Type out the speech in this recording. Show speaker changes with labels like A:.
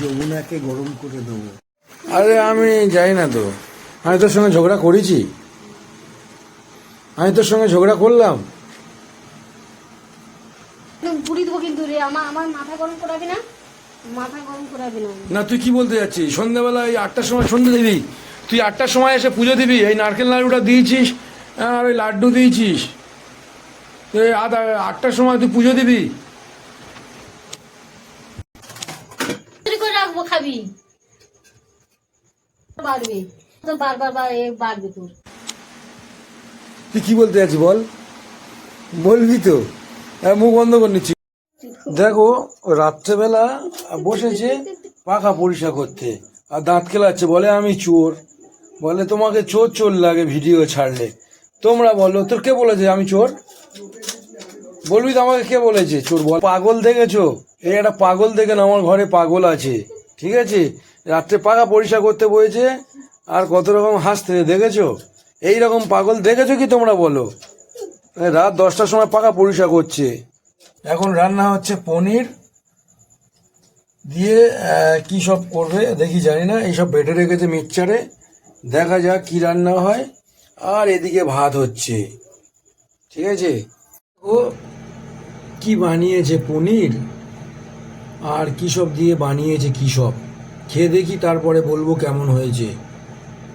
A: যমুনাকে গরম করে দেবো।
B: আরে আমি যাই না তো, আমি তোর সঙ্গে ঝগড়া করেছি? আমি তোর সঙ্গে ঝগড়া করলাম?
C: পুরি দেবো কিন্তু রে, আমার মাথা গরম করাবি না, মাথা গরম করাবি না।
B: না তুই কি বলতে যাচ্ছিস? সন্ধ্যাবেলা এই 8টার সময় সন্ধ্যে দিবি? তুই 8টার সময় এসে পুজো দিবি? এই নারকেল নাড়ুটা দিয়েছিস আর ওই লাড্ডু দিয়েছিস, এই 8টার সময় তুই পুজো দিবি?
C: করে রাখবো, খাবি বাড়বে তো, বারবার বাড়বে তোর।
B: তুই কি বলতে যাচ্ছিস বল, বলবি তো? মুখ বন্ধ করে নিচ্ছি। দেখো রাত্রেবেলা বসেছে পাখা পরিষ্কার করতে আর দাঁত খেলাচ্ছে, বলে আমি চোর, বলে তোমাকে চোর চোর লাগে ভিডিও ছাড়লে। তোমরা বলো, তোর কে বলেছে আমি চোর? বলবি তো আমাকে কে বলেছে চোর? বল। পাগল দেখেছো? এই একটা পাগল দেখেন, আমার ঘরে পাগল আছে, ঠিক আছে? রাত্রে পাখা পরিষ্কার করতে বসেছে আর কত রকম হাসতে দেখেছো? এইরকম পাগল দেখেছো কি তোমরা বলো? রাত 10টার সময় পাখা পরিষ্কার করছে। এখন রান্না হচ্ছে পনির দিয়ে, কি সব করবে দেখি, জানি না। এইসব বেটে রেখেছে মিক্সচারে, দেখা যাক কি রান্না হয়। আর এদিকে ভাত হচ্ছে, ঠিক আছে? ও কি বানিয়েছে, পনির আর কি সব দিয়ে বানিয়েছে, কি সব খেয়ে দেখি, তারপরে বলবো কেমন হয়েছে।